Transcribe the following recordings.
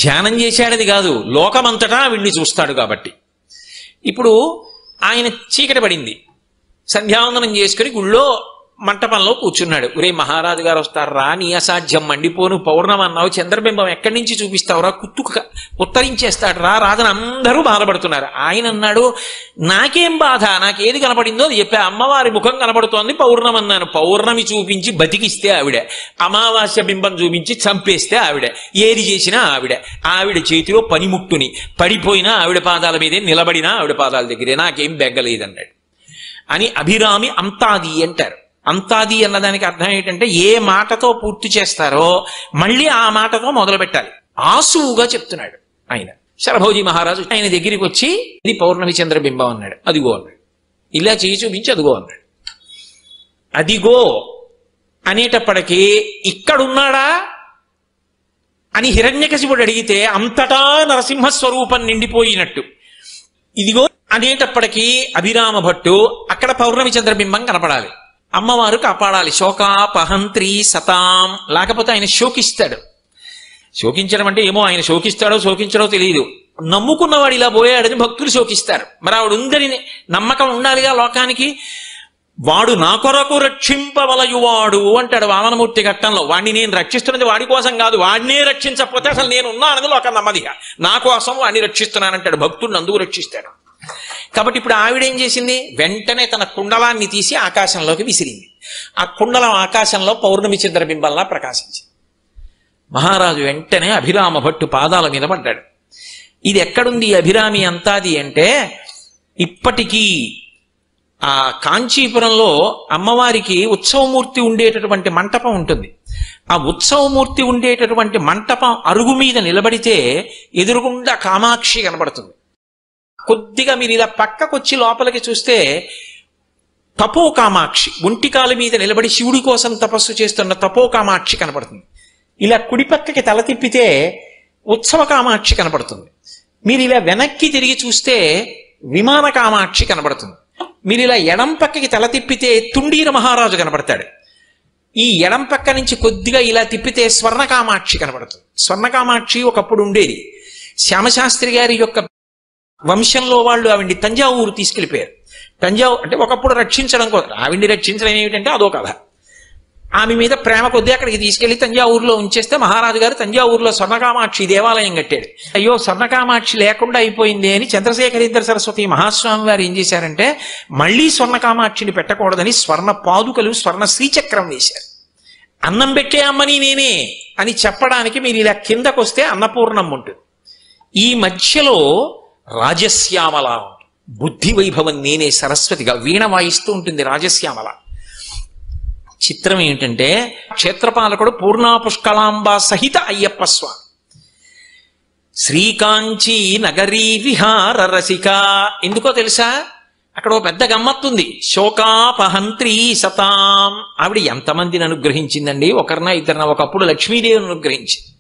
ధ్యానం చేశాడది కాదు, లోకమంతటా ఆవిడ్ని చూస్తాడు కాబట్టి. ఇప్పుడు ఆయన చీకటి పడింది, సంధ్యావందనం చేసుకుని గుళ్ళో మంటపంలో కూర్చున్నాడు. ఒరే మహారాజు గారు వస్తారా, నీ అసాధ్యం మండిపోను, పౌర్ణమి అన్నావు, చంద్రబింబం ఎక్కడి నుంచి చూపిస్తావురా, ఉత్తరించేస్తాడు రా రాజని అందరూ బాధపడుతున్నారు. ఆయన అన్నాడు, నాకేం బాధ, నాకేది కనపడిందో అది చెప్పా, అమ్మవారి ముఖం కనపడుతోంది, పౌర్ణమి అన్నాను. పౌర్ణమి చూపించి బతికిస్తే ఆవిడే, అమావాస్య బింబం చూపించి చంపేస్తే ఆవిడే, ఏది చేసినా ఆవిడే. ఆవిడ చేతిలో పనిముట్టుని, పడిపోయినా ఆవిడ పాదాల మీదే, నిలబడినా ఆవిడ పాదాల దగ్గరే, నాకేం బెగ్గలేదన్నాడు. అని అభిరామి అంతాది అంటారు. అంతాది అన్నదానికి అర్థం ఏంటంటే ఏ మాటతో పూర్తి చేస్తారో మళ్ళీ ఆ మాటతో మొదలు పెట్టాలి. ఆసువుగా చెప్తున్నాడు ఆయన. శరభోజీ మహారాజు ఆయన దగ్గరికి వచ్చి, ఇది పౌర్ణమి చంద్రబింబం అన్నాడు. అదిగో అన్నాడు. ఇలా చేయి చూపించి అదిగో అన్నాడు. అదిగో అనేటప్పటికీ ఇక్కడున్నాడా అని హిరణ్యకశిపుడు అడిగితే అంతటా నరసింహస్వరూపం నిండిపోయినట్టు. ఇదిగో అనేటప్పటికీ అభిరామ భట్టు అక్కడ పౌర్ణమి చంద్రబింబం కనపడాలి, అమ్మవారు కాపాడాలి. శోకాపహంత్రి సతాం, లేకపోతే ఆయన శోకిస్తాడు. శోకించడం అంటే ఏమో ఆయన శోకిస్తాడో శోకించడో తెలియదు. నమ్ముకున్నవాడు ఇలా పోయాడని భక్తులు శోకిస్తారు. మరి ఆవిడ ఉందని నమ్మకం ఉండాలిగా లోకానికి. వాడు నా కొరకు రక్షింపవలయువాడు అంటాడు వామనమూర్తి ఘట్టంలో. వాడిని నేను రక్షిస్తున్నది వాడి కోసం కాదు, వాడినే రక్షించకపోతే అసలు నేను ఉన్నానని లోకం నమ్మదిగా. నా కోసం వాడిని రక్షిస్తున్నానంటాడు, భక్తుడిని అందుకు రక్షిస్తాడు. కాబట్టి ఇప్పుడు ఆవిడేం చేసింది, వెంటనే తన కుండలాన్ని తీసి ఆకాశంలోకి విసిరింది. ఆ కుండలం ఆకాశంలో పౌర్ణమి చంద్రబింబంలా ప్రకాశించింది. మహారాజు వెంటనే అభిరామ భట్టు పాదాల మీద పడ్డాడు. ఇది ఎక్కడుంది అభిరామి అంతాది అంటే, ఇప్పటికీ ఆ కాంచీపురంలో అమ్మవారికి ఉత్సవమూర్తి ఉండేటటువంటి మంటపం ఉంటుంది. ఆ ఉత్సవమూర్తి ఉండేటటువంటి మంటపం అరుగు మీద నిలబడితే ఎదురుగుండా కామాక్షి కనబడుతుంది. కొద్దిగా మీరు ఇలా పక్కకొచ్చి లోపలికి చూస్తే తపో కామాక్షి, ఒంటికాల మీద నిలబడి శివుడి కోసం తపస్సు చేస్తున్న తపో కామాక్షి కనపడుతుంది. ఇలా కుడి పక్కకి తల తిప్పితే ఉత్సవ కామాక్షి కనపడుతుంది. మీరు ఇలా వెనక్కి తిరిగి చూస్తే విమాన కామాక్షి కనబడుతుంది. మీరు ఇలా ఎడం పక్కకి తల తిప్పితే తుండీర మహారాజు కనపడతాడు. ఈ ఎడం పక్క నుంచి కొద్దిగా ఇలా తిప్పితే స్వర్ణ కామాక్షి కనపడుతుంది. స్వర్ణ కామాక్షి ఒకప్పుడు ఉండేది. శ్యామశాస్త్రి గారి యొక్క వంశంలో వాళ్ళు ఆవిడ్ని తంజావూరు తీసుకెళ్లిపోయారు. తంజావూరు అంటే ఒకప్పుడు రక్షించడం కోసం, ఆవిడ్ని రక్షించడం ఏమిటంటే అదో కథ. ఆమె మీద ప్రేమ కొద్దీ అక్కడికి తీసుకెళ్లి తంజావూరులో ఉంచేస్తే మహారాజు గారు తంజావూరులో స్వర్ణకామాక్షి దేవాలయం కట్టాడు. అయ్యో స్వర్ణకామాక్షి లేకుండా అయిపోయింది అని చంద్రశేఖరేంద్ర సరస్వతి మహాస్వామి వారు ఏం చేశారంటే మళ్ళీ స్వర్ణకామాక్షిని పెట్టకూడదని స్వర్ణ పాదుకలు, స్వర్ణ శ్రీచక్రం వేశారు. అన్నం పెట్టే అమ్మని నేనే అని చెప్పడానికి మీరు ఇలా కిందకొస్తే అన్నపూర్ణం ఉంటుంది. ఈ మధ్యలో రాజశ్యామల, బుద్ధి వైభవం నేనే సరస్వతిగా వీణ వాయిస్తూ ఉంటుంది రాజశ్యామల. చిత్రం ఏమిటంటే క్షేత్రపాలకుడు పూర్ణా పుష్కలాంబ సహిత అయ్యప్ప స్వామి. శ్రీకాంచీ నగరీ విహార రసిక. ఎందుకో తెలుసా, అక్కడ ఓ పెద్ద గమ్మత్తుంది. శోకాపహంత్రి సతాం. ఆవిడ ఎంతమందిని అనుగ్రహించిందండి, ఒకరినా ఇద్దరినా. ఒకప్పుడు లక్ష్మీదేవిని అనుగ్రహించింది.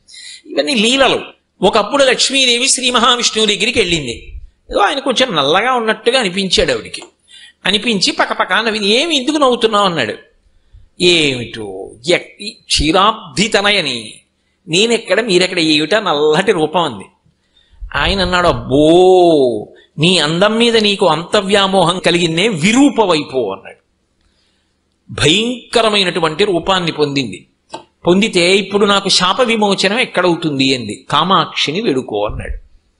ఇవన్నీ లీలలు. ఒకప్పుడు లక్ష్మీదేవి శ్రీ మహావిష్ణువు దగ్గరికి వెళ్ళింది. ఏదో ఆయన కొంచెం నల్లగా ఉన్నట్టుగా అనిపించాడు ఆవిడికి. అనిపించి పక్కపక్క నవ్వి, ఏమి ఎందుకు నవ్వుతున్నావు అన్నాడు. ఏమిటో క్షీరాబ్ధి తనయని, నేనెక్కడ మీరెక్కడ, ఏమిటా నల్లటి రూపం అంది. ఆయన అన్నాడు, అబ్బో నీ అందం మీద నీకు అంత వ్యామోహం కలిగిందే, విరూపవైపో అన్నాడు. భయంకరమైనటువంటి రూపాన్ని పొందింది. పొందితే ఇప్పుడు నాకు శాప విమోచనం ఎక్కడవుతుంది అంది. కామాక్షిని వేడుకో అన్నాడు.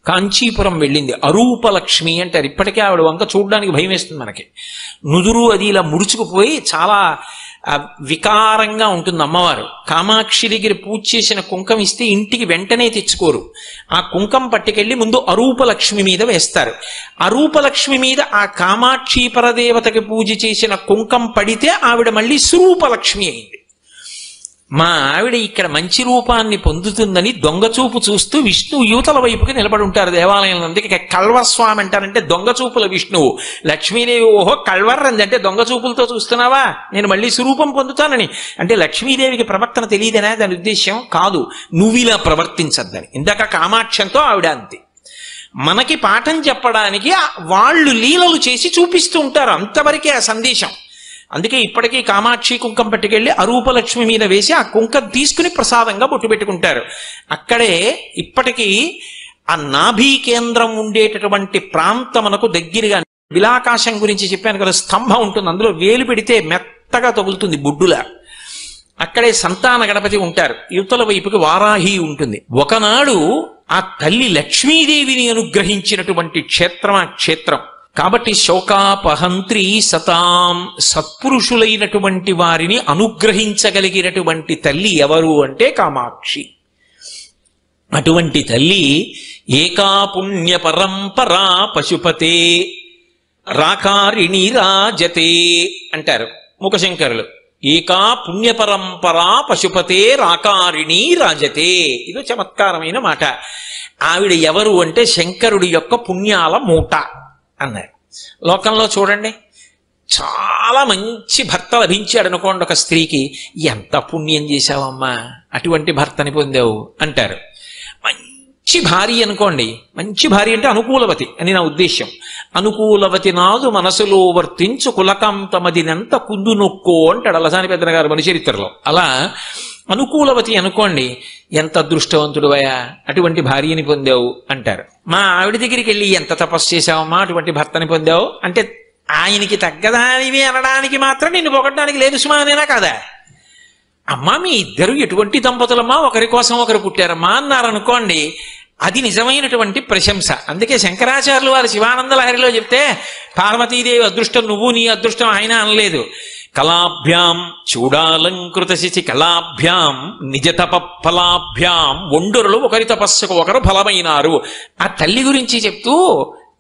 కాంచీపురం వెళ్ళింది. అరూపలక్ష్మి అంటారు. ఇప్పటికే ఆవిడ వంక చూడడానికి భయం వేస్తుంది మనకి. నుదురు అది ఇలా ముడుచుకుపోయి చాలా వికారంగా ఉంటుంది అమ్మవారు. కామాక్షి దగ్గర పూజ చేసిన కుంకం ఇస్తే ఇంటికి వెంటనే తెచ్చుకోరు. ఆ కుంకం పట్టుకెళ్ళి ముందు అరూపలక్ష్మి మీద వేస్తారు. అరూపలక్ష్మి మీద ఆ కామాక్షి పరదేవతకి పూజ చేసిన కుంకం పడితే ఆవిడ మళ్ళీ స్వరూపలక్ష్మి అయింది. మా ఆవిడ ఇక్కడ మంచి రూపాన్ని పొందుతుందని దొంగచూపు చూస్తూ విష్ణువు యువతల వైపుకి నిలబడి ఉంటారు దేవాలయంలో. అందుకే కల్వస్వామి అంటారంటే దొంగచూపుల విష్ణువు. లక్ష్మీదేవి ఓహో కల్వర్రంది అంటే దొంగచూపులతో చూస్తున్నావా, నేను మళ్ళీ స్వరూపం పొందుతానని. అంటే లక్ష్మీదేవికి ప్రవర్తన తెలియదనే దాని ఉద్దేశ్యం కాదు, నువ్వు ఇలా ప్రవర్తించద్దని. ఇందాక కామాక్షంతో ఆవిడ అంతే. మనకి పాఠం చెప్పడానికి వాళ్ళు లీలలు చేసి చూపిస్తూ ఉంటారు, అంతవరకే ఆ సందేశం. అందుకే ఇప్పటికీ కామాక్షి కుంకం పట్టుకెళ్ళి అరూపలక్ష్మి మీద వేసి ఆ కుంకం తీసుకుని ప్రసాదంగా బొట్టు పెట్టుకుంటారు. అక్కడే ఇప్పటికీ ఆ నాభీ కేంద్రం ఉండేటటువంటి ప్రాంతమునకు దగ్గరగా, బిలాకాశం గురించి చెప్పాను కదా, స్తంభం ఉంటుంది, అందులో వేలు పెడితే మెత్తగా తగులుతుంది బొడ్డులా. అక్కడే సంతాన గణపతి ఉంటారు. యువతల వైపుకి వారాహి ఉంటుంది. ఒకనాడు ఆ తల్లి లక్ష్మీదేవిని అనుగ్రహించినటువంటి క్షేత్రం ఆ క్షేత్రం. కాబట్టి శోకాపహంత్రి సతాం, సత్పురుషులైనటువంటి వారిని అనుగ్రహించగలిగినటువంటి తల్లి ఎవరు అంటే కామాక్షి. అటువంటి తల్లి ఏకా పుణ్య పరంపరా పశుపతే రాకారిణి రాజతే అంటారు ముఖశంకరులు. ఏకా పుణ్య పరంపరా పశుపతే రాకారిణి రాజతే. ఇదో చమత్కారమైన మాట. ఆవిడ ఎవరు అంటే శంకరుడి యొక్క పుణ్యాల మూట అన్నారు. లోకంలో చూడండి, చాలా మంచి భర్త లభించాడు అనుకోండి ఒక స్త్రీకి, ఎంత పుణ్యం చేశావమ్మా, అటువంటి భర్తని పొందావు అంటారు. మంచి భార్య అనుకోండి, మంచి భార్య అంటే అనుకూలవతి అని నా ఉద్దేశ్యం. అనుకూలవతి నాదు మనసులో వర్తించు కులకాంతమదినంత కుందు నొక్కో అంటాడు అలసాని పెద్దన గారు మనుచరిత్రలో. అలా అనుకూలవతి అనుకోండి, ఎంత అదృష్టవంతుడువయా, అటువంటి భార్యని పొందావు అంటారు. మా ఆవిడ దగ్గరికి వెళ్ళి ఎంత తపస్సు చేశావమ్మా, అటువంటి భర్తని పొందావు అంటే ఆయనకి తగ్గదానివి అనడానికి మాత్రం నిన్ను పొగడడానికి లేదు సుమానేనా కాదా? అమ్మా మీ ఇద్దరు ఎటువంటి దంపతులమ్మా, ఒకరి కోసం ఒకరు పుట్టారమ్మా అన్నారనుకోండి, అది నిజమైనటువంటి ప్రశంస. అందుకే శంకరాచార్యులు వారు శివానంద లహరిలో చెప్తే పార్వతీదేవి అదృష్టం నువ్వు, నీ అదృష్టం ఆయన అనలేదు. కళాభ్యాం చూడాలంకృత శిచి కళాభ్యాం నిజ తప ఫలాభ్యాం, ఒండరులు ఒకరి తపస్సుకు ఒకరు ఫలమైనారు. ఆ తల్లి గురించి చెప్తూ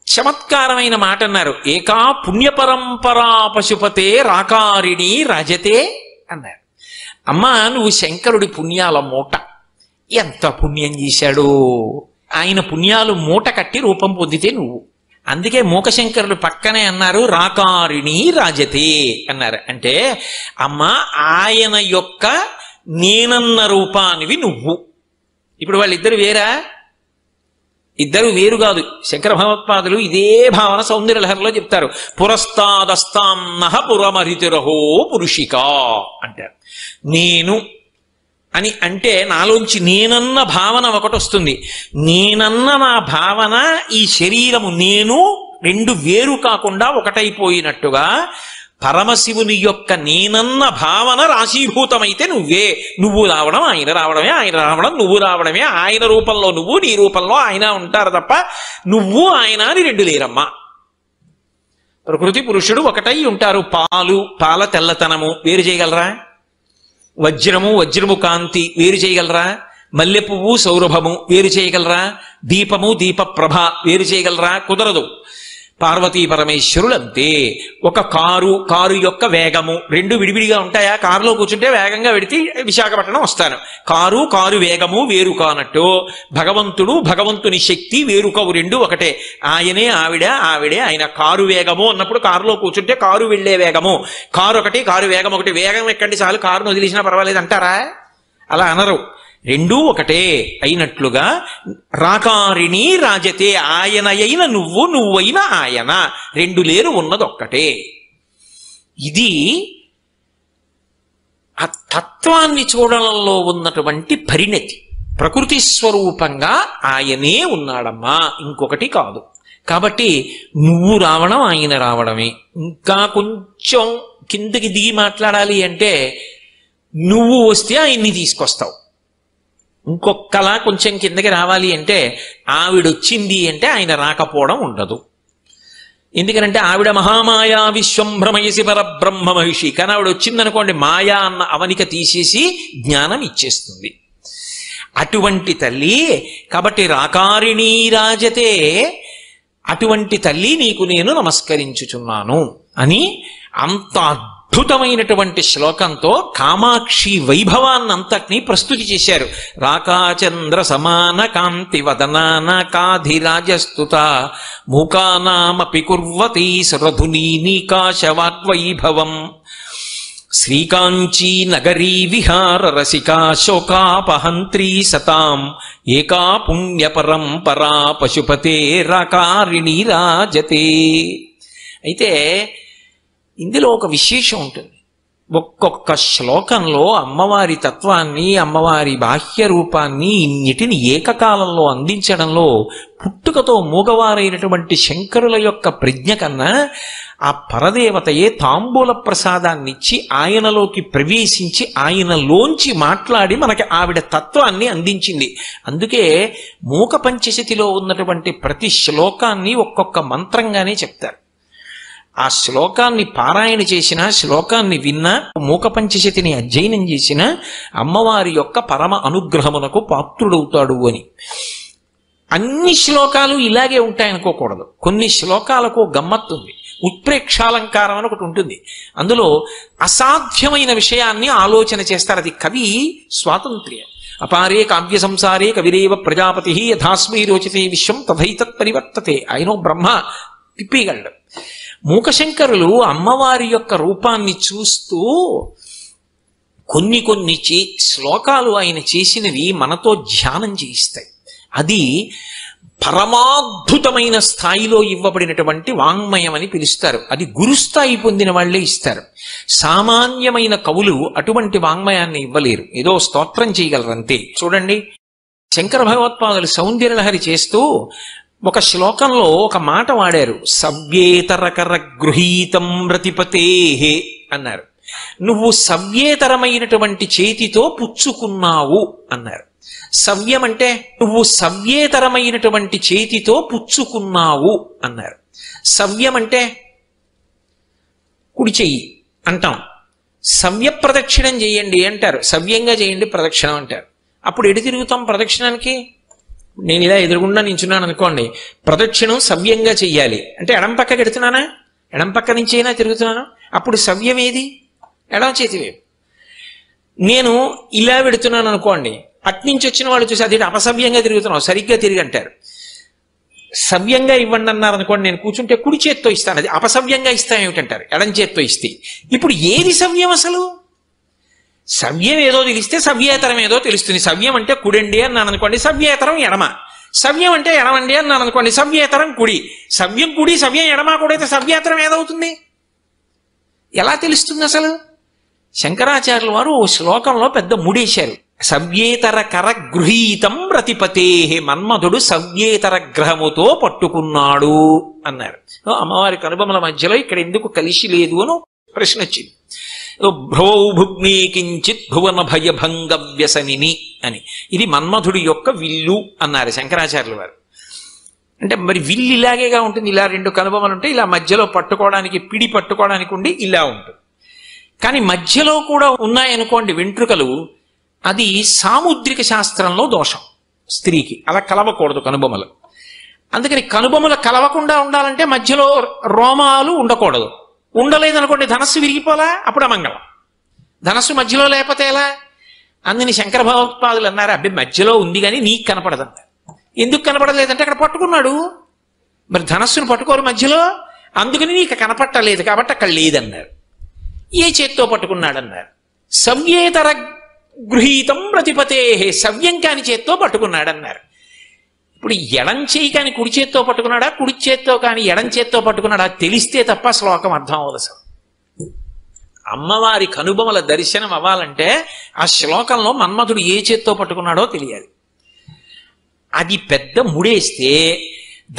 చమత్కారమైన మాట అన్నారు. ఏకా పుణ్యపరంపరా పశుపతే రాకారిణి రాజతే అన్నారు. అమ్మా నువ్వు శంకరుడి పుణ్యాల మూట, ఎంత పుణ్యం చేశాడు, ఆయన పుణ్యాలు మూట కట్టి రూపం పొందితే నువ్వు. అందుకే మూకశంకరులు పక్కనే అన్నారు రాకారిణి రాజతే అన్నారు. అంటే అమ్మా ఆయన యొక్క నేనన్న రూపానివి నువ్వు. ఇప్పుడు వాళ్ళిద్దరు వేరా? ఇద్దరు వేరు కాదు. శంకర భగవత్పాదులు ఇదే భావన సౌందర్యలహరిలో చెప్తారు. పురస్తాదస్తాం నహ పురమరితిరహో పురుషికా అంటారు. నేను అని అంటే నాలోంచి నేనన్న భావన ఒకటి వస్తుంది. నేనన్న నా భావన ఈ శరీరము నేను రెండు వేరు కాకుండా ఒకటైపోయినట్టుగా పరమశివుని యొక్క నేనన్న భావన రాశీభూతమైతే నువ్వే. నువ్వు రావడం ఆయన రావడమే, ఆయన రావడం నువ్వు రావడమే. ఆయన రూపంలో నువ్వు, నీ రూపంలో ఆయన ఉంటారు తప్ప నువ్వు ఆయన అని రెండు లేరమ్మా. ప్రకృతి పురుషుడు ఒకటై ఉంటారు. పాలు పాల తెల్లతనము వేరు చేయగలరా? వజ్రము కాంతి వేరు చేయగలరా? మల్లె పువ్వు సౌరభము వేరు చేయగలరా? దీపము దీప ప్రభ వేరు చేయగలరా? కుదరదు. పార్వతీ పరమేశ్వరులు అంతే. ఒక కారు యొక్క వేగము రెండు విడివిడిగా ఉంటాయా? కారులో కూర్చుంటే వేగంగా వెడితే విశాఖపట్నం వస్తాను. కారు వేగము వేరు కానట్టు భగవంతుని శక్తి వేరుకవు రెండు ఒకటే. ఆయనే ఆవిడే ఆయన. కారు వేగము అన్నప్పుడు కారులో కూర్చుంటే కారు వెళ్లే వేగము, కారు ఒకటి కారు వేగం ఒకటి. వేగం ఎక్కండి చాలు, కారును వదిలేసినా పర్వాలేదు అంటారా? అలా అనరు. రెండూ ఒకటే అయినట్లుగా రాకారిణి రాజతే, ఆయనయైన నువ్వు, నువ్వైన ఆయన, రెండు లేరు, ఉన్నదొక్కటే. ఇది ఆ తత్వాన్ని చూడడంలో ఉన్నటువంటి పరిణతి. ప్రకృతి స్వరూపంగా ఆయనే ఉన్నాడమ్మా, ఇంకొకటి కాదు. కాబట్టి నువ్వు రావడం ఆయన రావడమే. ఇంకా కొంచెం కిందకి దిగి మాట్లాడాలి అంటే నువ్వు వస్తే ఆయన్ని తీసుకొస్తావు. ఇంకొకలా కొంచెం కిందకి రావాలి అంటే ఆవిడొచ్చింది అంటే ఆయన రాకపోవడం ఉండదు. ఎందుకనంటే ఆవిడ మహామాయా విశ్వం భ్రమయసి పరబ్రహ్మ మహిషి. కానీ ఆవిడ వచ్చిందనుకోండి మాయా అన్న అవనిక తీసేసి జ్ఞానం ఇచ్చేస్తుంది. అటువంటి తల్లి కాబట్టి రాకారిణీ రాజతే, అటువంటి తల్లి నీకు నేను నమస్కరించుచున్నాను అని అంత అద్భుతమైనటువంటి శ్లోకంతో కామాక్షి వైభవాన్నంతటినీ ప్రస్తుతి చేశారు. రాకాచంద్ర సమాన కాంతి వదనాన కాధిరాజస్తుత మూకానామపి కుర్వతి సురధునీ నీకాశవాగ్వైభవం శ్రీకాంచీ నగరీ విహార రసికా శోకాపహంత్రీ సతాం ఏకా పుణ్య పరంపరా పశుపతే రాకారిణీ రాజతే. అయితే ఇందులో ఒక విశేషం ఉంటుంది. ఒక్కొక్క శ్లోకంలో అమ్మవారి తత్వాన్ని, అమ్మవారి బాహ్య రూపాన్ని, ఇన్నిటిని ఏకకాలంలో అందించడంలో పుట్టుకతో మూగవారైనటువంటి శంకరుల యొక్క ప్రజ్ఞ కన్నా ఆ పరదేవతయే తాంబూల ప్రసాదాన్నిచ్చి ఆయనలోకి ప్రవేశించి ఆయనలోంచి మాట్లాడి మనకి ఆవిడ తత్వాన్ని అందించింది. అందుకే మూక పంచశతిలో ఉన్నటువంటి ప్రతి శ్లోకాన్ని ఒక్కొక్క మంత్రంగానే చెప్తారు. ఆ శ్లోకాన్ని పారాయణ చేసిన, శ్లోకాన్ని విన్నా, మూక పంచశతిని అధ్యయనం చేసిన అమ్మవారి యొక్క పరమ అనుగ్రహమునకు పాత్రుడవుతాడు అని. అన్ని శ్లోకాలు ఇలాగే ఉంటాయనుకోకూడదు. కొన్ని శ్లోకాలకు గమ్మత్తుంది. ఉత్ప్రేక్షాలంకారం అని ఒకటి ఉంటుంది. అందులో అసాధ్యమైన విషయాన్ని ఆలోచన చేస్తారు. అది కవి స్వాతంత్ర్యం. అపారే కావ్య సంసారే కవిరేవ ప్రజాపతి యథాస్మై రోచతే విశ్వం తథైతత్ పరివర్తతే. ఆయన బ్రహ్మ తిప్పేయగలడు. మూకశంకరులు అమ్మవారి యొక్క రూపాన్ని చూస్తూ కొన్ని శ్లోకాలు ఆయన చేసినవి మనతో ధ్యానం చేయిస్తాయి. అది పరమాద్భుతమైన స్థాయిలో ఇవ్వబడినటువంటి వాంగ్మయం అని పిలుస్తారు. అది గురుస్థాయి పొందిన వాళ్లే ఇస్తారు. సామాన్యమైన కవులు అటువంటి వాంగ్మయాన్ని ఇవ్వలేరు. ఏదో స్తోత్రం చేయగలరంతే. చూడండి, శంకర భగవత్పాదులు సౌందర్యలహరి చేస్తూ ఒక శ్లోకంలో ఒక మాట వాడారు. సవ్యేతరకర గృహీతం రతిపతే అన్నారు. నువ్వు సవ్యేతరమైనటువంటి చేతితో పుచ్చుకున్నావు అన్నారు. సవ్యం అంటే నువ్వు సవ్యేతరమైనటువంటి చేతితో పుచ్చుకున్నావు అన్నారు. సవ్యం అంటే కుడి చెయ్యి అంటాం. సవ్య ప్రదక్షిణం చేయండి అంటారు. సవ్యంగా చేయండి ప్రదక్షిణం అంటారు. అప్పుడు ఎటు తిరుగుతాం ప్రదక్షిణానికి? నేను ఇలా ఎదురుగుండా నించున్నాను అనుకోండి, ప్రదక్షిణం సవ్యంగా చెయ్యాలి అంటే ఎడం పక్కకి ఎడుతున్నానా? ఎడం పక్క నుంచి అయినా తిరుగుతున్నాను. అప్పుడు సవ్యం ఏది? ఎడం చేతివే. నేను ఇలా పెడుతున్నాను అనుకోండి, అట్నుంచి వచ్చిన వాళ్ళు చూసి అది అపసవ్యంగా తిరుగుతున్నావు, సరిగ్గా తిరిగి అంటారు. సవ్యంగా ఇవ్వండి అన్నారు అనుకోండి, నేను కూర్చుంటే కుడి చేత్తో ఇస్తాను, అది అపసవ్యంగా ఇస్తాను ఏమిటంటారు, ఎడం చేత్తో ఇస్తే. ఇప్పుడు ఏది సవ్యం అసలు? సవ్యం ఏదో తెలిస్తే సవ్యేతరం ఏదో తెలుస్తుంది. సవ్యం అంటే కుడండి అన్నాను అనుకోండి, సవ్యేతరం ఎడమ. సవ్యం అంటే ఎడమండి అన్నాను అనుకోండి, సవ్యేతరం కుడి. సవ్యం కుడి, సవ్యం ఎడమ కూడా అయితే సవ్యేతరం ఏదవుతుంది? ఎలా తెలుస్తుంది అసలు? శంకరాచార్యుల వారు ఓ శ్లోకంలో పెద్ద ముడేశారు. సవ్యేతర కర గృహీతం రతిపతే, మన్మధుడు సవ్యేతర గ్రహముతో పట్టుకున్నాడు అన్నారు. అమ్మవారి కనుబొమల మధ్యలో ఇక్కడ ఎందుకు కలిసి లేదు అని ప్రశ్న వచ్చింది. భ్రౌ భుగ్నీ కించిత్ భువన భయభంగ వ్యసనిని అని. ఇది మన్మధుడి యొక్క విల్లు అన్నారు శంకరాచార్యుల వారు. అంటే మరి విల్లు ఇలాగేగా ఉంటుంది. ఇలా రెండు కనుబొమలు ఉంటాయి, ఇలా మధ్యలో పట్టుకోవడానికి, పిడి పట్టుకోవడానికి ఉండి ఇలా ఉంటుంది. కానీ మధ్యలో కూడా ఉన్నాయనుకోండి వెంట్రుకలు, అది సాముద్రిక శాస్త్రంలో దోషం. స్త్రీకి అలా కలవకూడదు కనుబొమలు. అందుకని కనుబొమలు కలవకుండా ఉండాలంటే మధ్యలో రోమాలు ఉండకూడదు. ఉండలేదనుకోండి ధనస్సు విరిగిపోలా, అప్పుడు అమంగళం. ధనస్సు మధ్యలో లేకపోతే ఎలా? అందుని శంకర భగవత్పాదులు అన్నారు, అబ్బాయి మధ్యలో ఉంది కానీ నీకు కనపడదంట. ఎందుకు కనపడలేదంటే అక్కడ పట్టుకున్నాడు. మరి ధనస్సును పట్టుకోరు మధ్యలో, అందుకని నీకు కనపట్టలేదు కాబట్టి అక్కడ లేదన్నారు. ఏ చేత్తో పట్టుకున్నాడన్నారు? సవ్యేతర గృహీతం ప్రతిపతే, సవ్యం కాని చేత్తో పట్టుకున్నాడన్నారు. ఇప్పుడు ఎడం చేయి కాని కుడి చేత్తో పట్టుకున్నాడా, కుడి చేత్తో కాని ఎడం చేత్తో పట్టుకున్నాడా తెలిస్తే తప్ప శ్లోకం అర్థం అవ్వదు అసలు. అమ్మవారి కనుబొమల దర్శనం అవ్వాలంటే ఆ శ్లోకంలో మన్మధుడు ఏ చేత్తో పట్టుకున్నాడో తెలియాలి. అది పెద్ద ముడేస్తే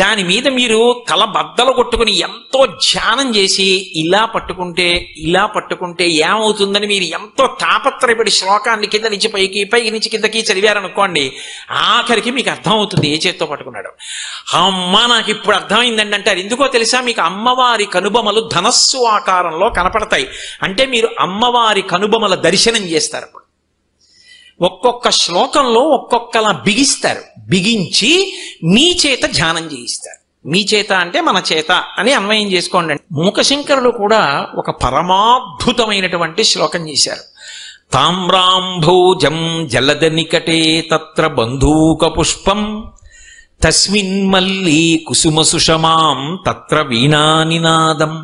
దాని మీద మీరు తల బద్దలు కొట్టుకుని ఎంతో ధ్యానం చేసి ఇలా పట్టుకుంటే ఏమవుతుందని మీరు ఎంతో తాపత్రయపడి శ్లోకాన్ని కింద నుంచి పైకి నుంచి కిందకి చదివారనుకోండి, ఆఖరికి మీకు అర్థం అవుతుంది ఏ చేత్తో పట్టుకున్నాడు. అమ్మ నాకు ఇప్పుడు అర్థమైందండి అంటారు. ఎందుకో తెలుసా? మీకు అమ్మవారి కనుబొమలు ధనస్సు ఆకారంలో కనపడతాయి. అంటే మీరు అమ్మవారి కనుబొమల దర్శనం చేస్తారు. ఒక్కొక్క శ్లోకంలో ఒక్కొక్కలా బిగిస్తారు. బిగించి మీ చేత ధ్యానం చేయిస్తారు. మీ చేత అంటే మన చేత అని అన్వయం చేసుకోండి. మూకశంకరులు కూడా ఒక పరమాద్భుతమైనటువంటి శ్లోకం చేశారు. తామ్రాంభోజం జలద నికటే తత్ర బంధూక పుష్పం తస్మిన్ మల్లీ కుసుమ సుషమాం తత్ర వీణానినాదం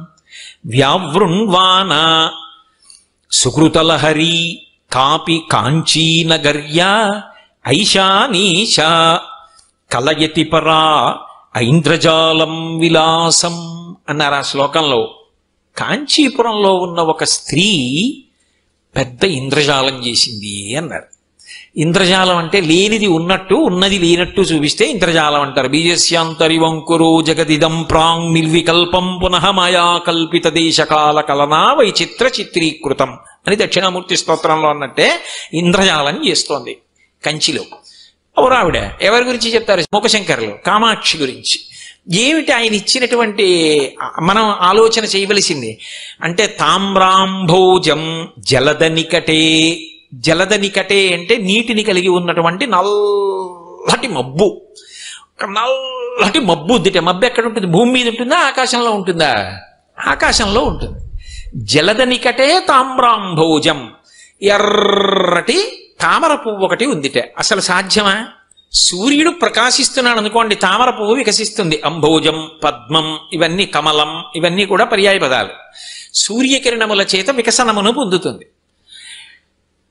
వ్యావృణ్వాన సుకృతలహరీ కాపి కాంచీనగర్యా ఐశానీశా కలయతి పరా ఐంద్రజాలం విలాసం అన్నారు ఆ శ్లోకంలో. కాంచీపురంలో ఉన్న ఒక స్త్రీ పెద్ద ఇంద్రజాలం చేసింది అన్నారు. ఇంద్రజాలం అంటే లేనిది ఉన్నట్టు ఉన్నది లేనట్టు చూపిస్తే ఇంద్రజాలం అంటారు. బీజస్యాంతరివంకురో జగదిదం ప్రాంగ్ నిర్వికల్పం పునః మాయా కల్పిత దేశకాల కలనా వైచిత్ర చిత్రీకృతం అని దక్షిణామూర్తి స్తోత్రంలో అన్నట్టే ఇంద్రజాలం చేస్తోంది కంచిలో. ఆవిడ ఎవరి గురించి చెప్తారు? మూకశంకరులు కామాక్షి గురించి. ఏమిటి ఆయన ఇచ్చినటువంటి మనం ఆలోచన చేయవలసింది అంటే తామ్రాంభోజం జలద నికటే. జలద నికటే అంటే నీటిని కలిగి ఉన్నటువంటి నల్లటి మబ్బు. నల్లటి మబ్బు ఉందిట. మబ్బు ఎక్కడ ఉంటుంది? భూమి మీద ఉంటుందా ఆకాశంలో ఉంటుందా? ఆకాశంలో ఉంటుంది. జలద నికటే తామ్రాంభోజం, ఎర్రటి తామర పువ్వు ఒకటి ఉందిట. అసలు సాధ్యమా? సూర్యుడు ప్రకాశిస్తున్నాడు అనుకోండి, తామర పువ్వు వికసిస్తుంది. అంభోజం, పద్మం, ఇవన్నీ కమలం, ఇవన్నీ కూడా పర్యాయ పదాలు. సూర్యకిరణముల చేత వికసనమును పొందుతుంది.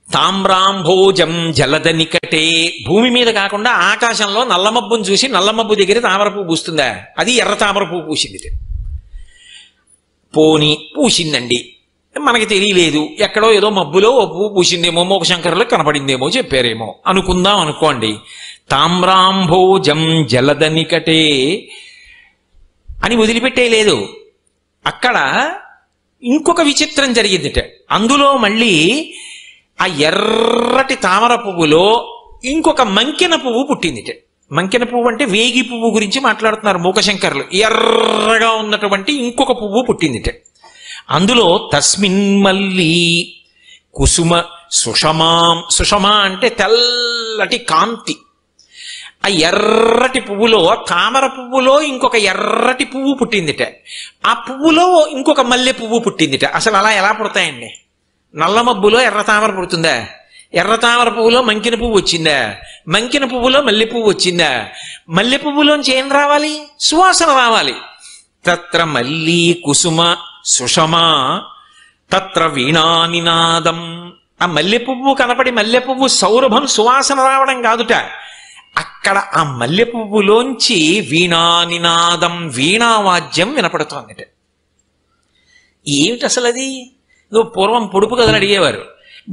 తామ్రాంభోజం జలద నికటే, భూమి మీద కాకుండా ఆకాశంలో నల్లమబ్బును చూసి నల్లమబ్బు దగ్గర తామర పువ్వు పూస్తుందా? అది ఎర్ర తామర పువ్వు పూసింది. పోని పూసిందండి, మనకి తెలియలేదు, ఎక్కడో ఏదో మబ్బులో ఓ పువ్వు పూసిందేమో, మూకశంకరులకు కనపడిందేమో చెప్పారేమో అనుకుందాం అనుకోండి. తామ్రాంభోజం జలద నికటే అని వదిలిపెట్టేయలేదు. అక్కడ ఇంకొక విచిత్రం జరిగిందిట. అందులో మళ్ళీ ఆ ఎర్రటి తామర పువ్వులో ఇంకొక మంకెన పువ్వు పుట్టిందిట. మంకెన పువ్వు అంటే వేగి పువ్వు గురించి మాట్లాడుతున్నారు మూకశంకరులు. ఎర్రగా ఉన్నటువంటి ఇంకొక పువ్వు పుట్టిందిట. అందులో తస్మిన్ మల్లి కుసుమ సుషమాం. సుషమా అంటే తెల్లటి కాంతి. ఆ ఎర్రటి పువ్వులో, తామర పువ్వులో ఇంకొక ఎర్రటి పువ్వు పుట్టిందిట. ఆ పువ్వులో ఇంకొక మల్లె పువ్వు పుట్టిందిట. అసలు అలా ఎలా పుడతాయండి? నల్ల మబ్బులో ఎర్ర తామర పుడుతుందా? ఎర్ర తామర పువ్వులో మంకిన పువ్వు వచ్చిందా? మంకిన పువ్వులో మల్లె పువ్వు వచ్చిందా? మల్లె పువ్వులోంచి ఏం రావాలి? సువాసన రావాలి. తత్ర మల్లీ కుసుమ సుషమా తత్ర వీణానినాదం. ఆ మల్లె పువ్వు కనపడి మల్లె పువ్వు సౌరభం సువాసన రావడం కాదుట, అక్కడ ఆ మల్లె పువ్వులోంచి వీణానినాదం, వీణావాద్యం వినపడుతోందిట. ఏమిటి అసలు అది? పూర్వం పొడుపు కథలు అడిగేవారు.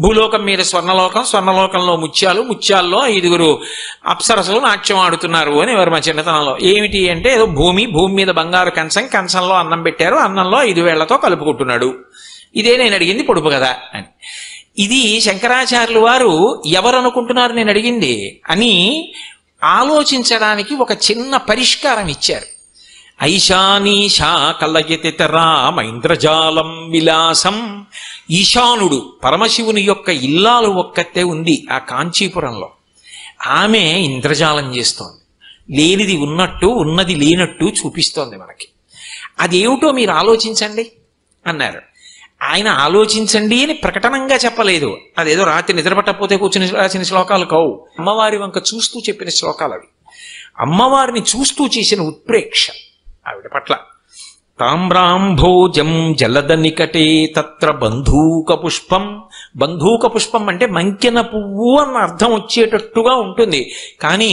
భూలోకం మీద స్వర్ణలోకం, స్వర్ణలోకంలో ముత్యాలు, ముత్యాల్లో 5 అప్సరసులు నాట్యం ఆడుతున్నారు అని ఎవరు మా చిన్నతనంలో. ఏమిటి అంటే ఏదో భూమి, భూమి మీద బంగారు కంచం, కంచంలో అన్నం పెట్టారు, అన్నంలో 5 వేళ్లతో కలుపుకుంటున్నాడు. ఇదే నేను అడిగింది పొడుపు కథ అని. ఇది శంకరాచార్యులు వారు ఎవరు అనుకుంటున్నారు నేను అడిగింది అని ఆలోచించడానికి ఒక చిన్న పరిష్కారం ఇచ్చారు. ఐశానీశా కలయతితరామ ఇంద్రజాలం విలాసం. ఈశానుడు పరమశివుని యొక్క ఇల్లాలు ఒక్కతే ఉంది ఆ కాంచీపురంలో. ఆమె ఇంద్రజాలం చేస్తోంది. లేనిది ఉన్నట్టు, ఉన్నది లేనట్టు చూపిస్తోంది మనకి. అదేమిటో మీరు ఆలోచించండి అన్నారు. ఆయన ఆలోచించండి అని ప్రకటనంగా చెప్పలేదు. అదేదో రాత్రి నిద్రపట్టకపోతే కూర్చుని రాసిన శ్లోకాలు కావు. అమ్మవారి వంక చూస్తూ చెప్పిన శ్లోకాలు అవి. అమ్మవారిని చూస్తూ చేసిన ఉత్ప్రేక్ష ఆవిడ పట్ల. తామ్రాంభోజం జలద నికటే తత్ర బంధూక పుష్పం. బంధూక పుష్పం అంటే మంకెన పువ్వు అన్న అర్థం వచ్చేటట్టుగా ఉంటుంది, కానీ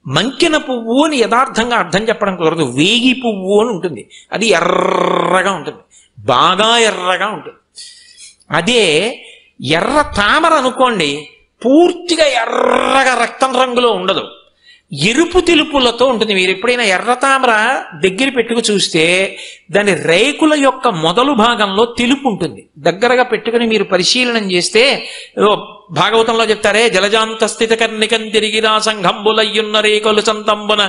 మంకెన పువ్వు అని యథార్థంగా అర్థం చెప్పడం కుదరదు. వేగి పువ్వు అని ఉంటుంది. అది ఎర్రగా ఉంటుంది, బాగా ఎర్రగా ఉంటుంది. అదే ఎర్ర తామర అనుకోండి, పూర్తిగా ఎర్రగా రక్తం రంగులో ఉండదు, ఎరుపు తెలుపులతో ఉంటుంది. మీరు ఎప్పుడైనా ఎర్ర తామర దగ్గర పెట్టుకు చూస్తే దాని రేకుల యొక్క మొదలు భాగంలో తెలుపు ఉంటుంది. దగ్గరగా పెట్టుకుని మీరు పరిశీలనం చేస్తే భాగవతంలో చెప్తారే, జలజాంత స్థిత కర్ణికం తిరిగిరా సంఘంబులయ్యున్న రేకులు సంతంబన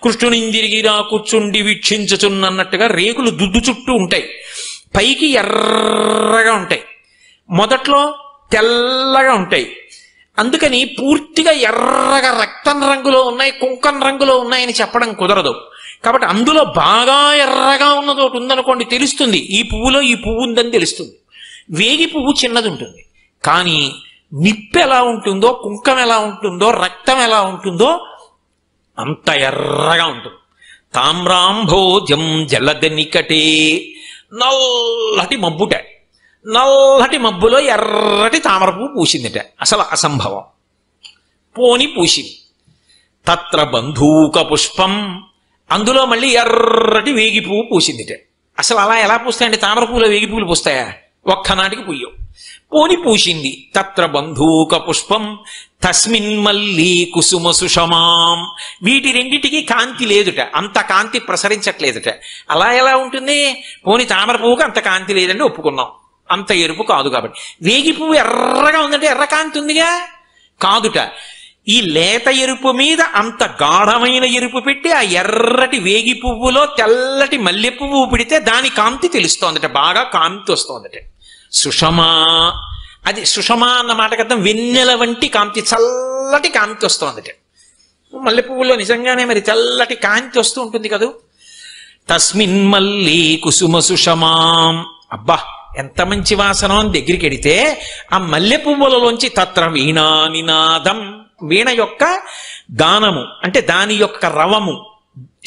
కృష్ణునిందిరిగిరా కూర్చుండి వీక్షించుచున్నట్టుగా రేకులు దుద్దు చుట్టూ ఉంటాయి. పైకి ఎర్రగా ఉంటాయి, మొదట్లో తెల్లగా ఉంటాయి. అందుకని పూర్తిగా ఎర్రగా రక్తం రంగులో ఉన్నాయి, కుంకం రంగులో ఉన్నాయని చెప్పడం కుదరదు. కాబట్టి అందులో బాగా ఎర్రగా ఉన్నది ఒకటి ఉందనుకోండి, తెలుస్తుంది ఈ పువ్వులో ఈ పువ్వు ఉందని తెలుస్తుంది. వేగి పువ్వు చిన్నది ఉంటుంది, కానీ నిప్పు ఎలా ఉంటుందో, కుంకం ఎలా ఉంటుందో, రక్తం ఎలా ఉంటుందో అంత ఎర్రగా ఉంటుంది. తామ్రాంభోజం జలద నికటే. నల్లటి మబ్బుట, నల్లటి మబ్బులో ఎర్రటి తామర పువ్వు పూసిందిట. అసలు అసంభవం. పోని పూసింది. తత్ర బంధూక పుష్పం. అందులో మళ్ళీ ఎర్రటి వేగి పువ్వు పూసిందిట. అసలు అలా ఎలా పూస్తాయండి? తామర పూలు వేగి పూలు పూస్తాయా? ఒక్కనాటికి పూయవు. పోని పూసింది. తత్ర బంధూక పుష్పం తస్మిన్ మల్లీ కుసుమ సుషమాం. వీటి రెండింటికి కాంతి లేదుట, అంత కాంతి ప్రసరించట్లేదుట. అలా ఎలా ఉంటుంది? పోని తామర పువ్వుకి అంత కాంతి లేదండి, ఒప్పుకున్నాం, అంత ఎరుపు కాదు కాబట్టి. వేగి పువ్వు ఎర్రగా ఉందంటే ఎర్ర కాంతి ఉందిగా, కాదుట. ఈ లేత ఎరుపు మీద అంత గాఢమైన ఎరుపు పెట్టి ఆ ఎర్రటి వేగి పువ్వులో తెల్లటి మల్లె పువ్వు పెడితే దాని కాంతి తెలుస్తోందట, బాగా కాంతి వస్తోందట. సుషమా, అది సుషమా అన్న మాటకి అర్థం వెన్నెల వంటి కాంతి, చల్లటి కాంతి వస్తోందట. మల్లె పువ్వులో నిజంగానే మరి తెల్లటి కాంతి వస్తూ ఉంటుంది కదూ. తస్మిన్ మల్లీ కుసుమ సుషమాం. అబ్బా ఎంత మంచి వాసనం అని దగ్గరికి వెడితే ఆ మల్లె పువ్వులలోంచి తత్ర వీణా నినాదం, వీణ యొక్క గానము అంటే దాని యొక్క రవము,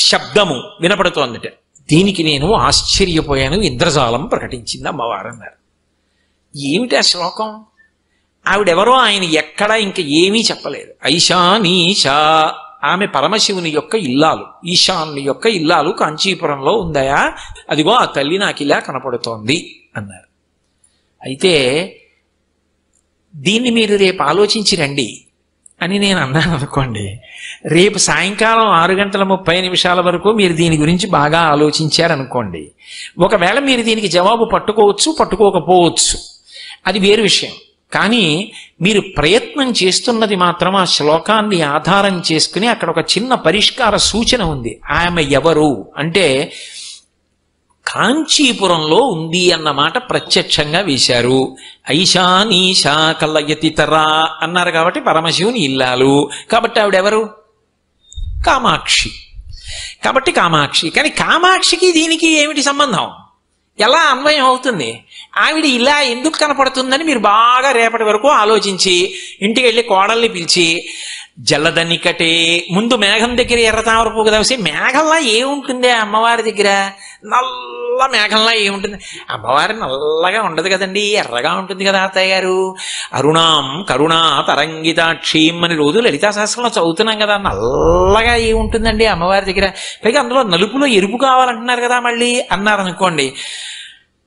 శబ్దము వినపడుతోందట. దీనికి నేను ఆశ్చర్యపోయాను. ఇంద్రజాలం ప్రకటించింది అమ్మవారు అన్నారు. ఏమిటి ఆ శ్లోకం? ఆవిడెవరో ఆయన ఎక్కడా ఇంకా ఏమీ చెప్పలేదు. ఐశానీషా, ఆమె పరమశివుని యొక్క ఇల్లాలు, ఈశాన్యుని యొక్క ఇల్లాలు కాంచీపురంలో ఉందయా, అదిగో ఆ తల్లి నాకు ఇలా కనపడుతోంది అన్నారు. అయితే దీన్ని మీరు రేపు ఆలోచించి రండి అని నేను అన్నాను అనుకోండి. రేపు సాయంకాలం 6:30 వరకు మీరు దీని గురించి బాగా ఆలోచించారనుకోండి. ఒకవేళ మీరు దీనికి జవాబు పట్టుకోవచ్చు, పట్టుకోకపోవచ్చు, అది వేరు విషయం. కానీ మీరు ప్రయత్నం చేస్తున్నది మాత్రం ఆ శ్లోకాన్ని ఆధారం చేసుకుని అక్కడ ఒక చిన్న పరిష్కార సూచన ఉంది. ఆమె ఎవరు అంటే కాంచీపురంలో ఉంది అన్నమాట ప్రత్యక్షంగా వేశారు. ఐశానీషా కలయతితరా అన్నారు కాబట్టి పరమశివుని ఇల్లాలు కాబట్టి ఆవిడెవరు? కామాక్షి. కాబట్టి కామాక్షి. కానీ కామాక్షికి దీనికి ఏమిటి సంబంధం? ఎలా అన్వయం అవుతుంది? ఆవిడ ఇలా ఎందుకు కనపడుతుందని మీరు బాగా రేపటి వరకు ఆలోచించి ఇంటికి వెళ్ళి కోడల్ని పిలిచి జలదనికటే, ముందు మేఘం దగ్గర ఎర్ర తామర పువ్వు కదా, మేఘంలా ఏముంటుంది అమ్మవారి దగ్గర? నల్ల మేఘంలా ఏముంటుంది? అమ్మవారి నల్లగా ఉండదు కదండి, ఎర్రగా ఉంటుంది కదా అత్తయ్య గారు. అరుణాం కరుణా తరంగితాక్షీం అని రోజు లలితా సహస్రంలో చదువుతున్నాం కదా, నల్లగా ఏముంటుందండి అమ్మవారి దగ్గర? పైగా అందులో నలుపులో ఎరుపు కావాలంటున్నారు కదా మళ్ళీ అన్నారనుకోండి.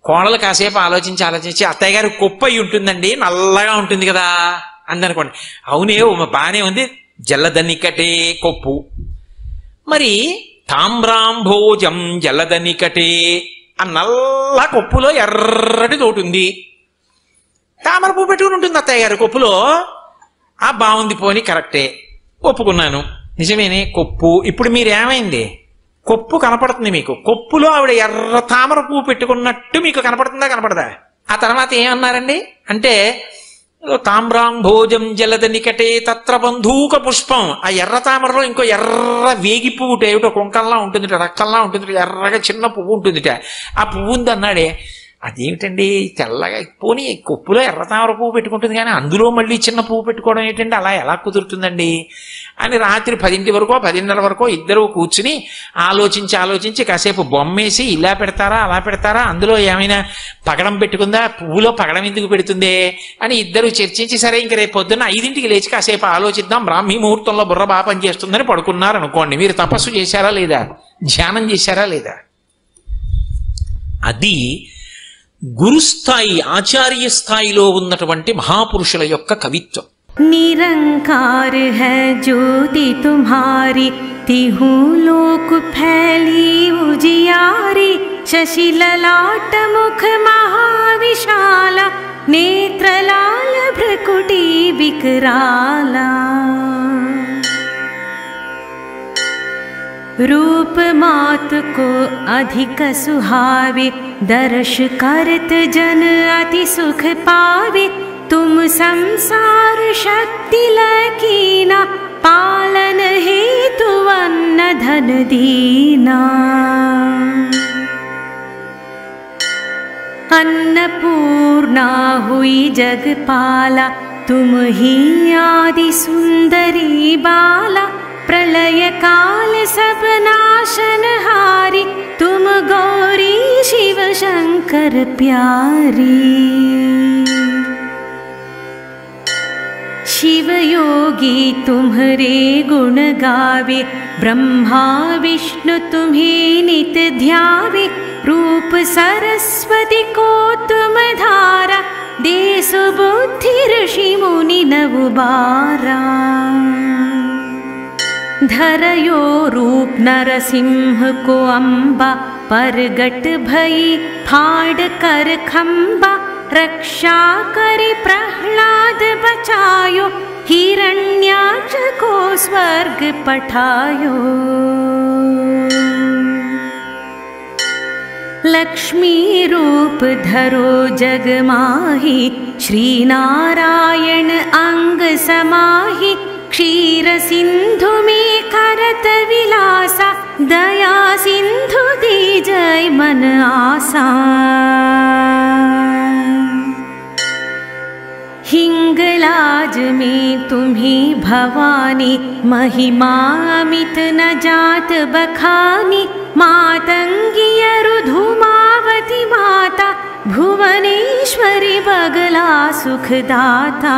కోడలు కాసేపు ఆలోచించి అత్తయ్య గారు కొప్పు అయి ఉంటుందండి, నల్లగా ఉంటుంది కదా అందనుకోండి. అవునే బానే ఉంది, జలదనికటే కొప్పు. మరి తామ్రాంభోజం జలదనికటే ఆ నల్ల కొప్పులో ఎర్రటి తోటి ఉంది, తామర పువ్వు పెట్టుకుని ఉంటుంది అత్తయ్య గారు కొప్పులో. ఆ బాగుంది, పోని కరెక్టే, ఒప్పుకున్నాను, నిజమేనే కొప్పు. ఇప్పుడు మీరేమైంది? కొప్పు కనపడుతుంది మీకు, కొప్పులో ఆవిడ ఎర్ర తామర పువ్వు పెట్టుకున్నట్టు మీకు కనపడుతుందా కనపడదా? ఆ తర్వాత ఏమన్నారండి అంటే తామ్రాంభోజం జలదనికటే తత్ర బంధూక పుష్పం. ఆ ఎర్ర తామరలో ఇంకో ఎర్ర వేగి పువ్వు ఏమిటో కుంకంలా ఉంటుంది, రక్కంలా ఉంటుంది, ఎర్రగా చిన్న పువ్వు ఉంటుందిట. ఆ పువ్వు ఉంది అన్నాడే. అదేమిటండి తెల్లగా, పోనీ కొప్పులో ఎర్ర తామర పువ్వు పెట్టుకుంటుంది కానీ అందులో మళ్ళీ చిన్న పువ్వు పెట్టుకోవడం ఏంటండి? అలా ఎలా కుదురుతుందండి అని రాత్రి 10 వరకు 10:30 వరకు ఇద్దరు కూర్చుని ఆలోచించి కాసేపు బొమ్మేసి ఇలా పెడతారా అలా పెడతారా, అందులో ఏమైనా పగడం పెట్టుకుందా, పువ్వులో పగడం ఎందుకు పెడుతుందే అని ఇద్దరు చర్చించి సరే ఇంక రేపు పొద్దున్న 5ంటికి లేచి కాసేపు ఆలోచిద్దాం, బ్రాహ్మీ ముహూర్తంలో బుర్ర బాగా పనిచేస్తుందని పడుకున్నారు అనుకోండి. మీరు తపస్సు చేశారా లేదా? ధ్యానం చేశారా లేదా? అది గురుస్థాయి ఆచార్య స్థాయిలో ఉన్నటువంటి మహాపురుషుల యొక్క కవిత్వం. निरंकार है ज्योति तुम्हारी, तिहु लोक फैली उजियारी, शशि ललाट मुख महाविशाला, नेत्रलाल भ्रकुटी विकराला, रूप मात को अधिक सुहावे, दर्श करत जन अति सुख पावे, तुम संसार शक्ति लकीना, पालन हेतु अन्न धन दीना, अन्नपूर्णा हुई जगपाला, तुम ही आदि सुंदरी बाला, प्रलय काल सब नाशनहारी, तुम गौरी शिव शंकर प्यारी, शिव योगी तुम्हारे गुण गावे, ब्रह्मा विष्णु तुम्हें नित ध्यावे, रूप सरस्वती को तुम धारा, देसु बुद्धि ऋषि मुनि नवुबारा। धरयो रूप नरसिंह को अम्बा, परगट भई फाड़ कर खम्बा। रक्षा करि प्रह्लाद बचायो, हिरण्याक्ष को स्वर्ग पठायो। लक्ष्मी रूप धरो जग माहि, श्री नारायण अंग समाहि। क्षीर सिंधु में करत विलासा, दया सिंधु दीजय मन आसा। हिंगलाज में तुम्ही भवानी, महिमा अमित न जात बखानी। मातंगी रुधुमावती माता, भुवनेश्वरी बगला सुखदाता।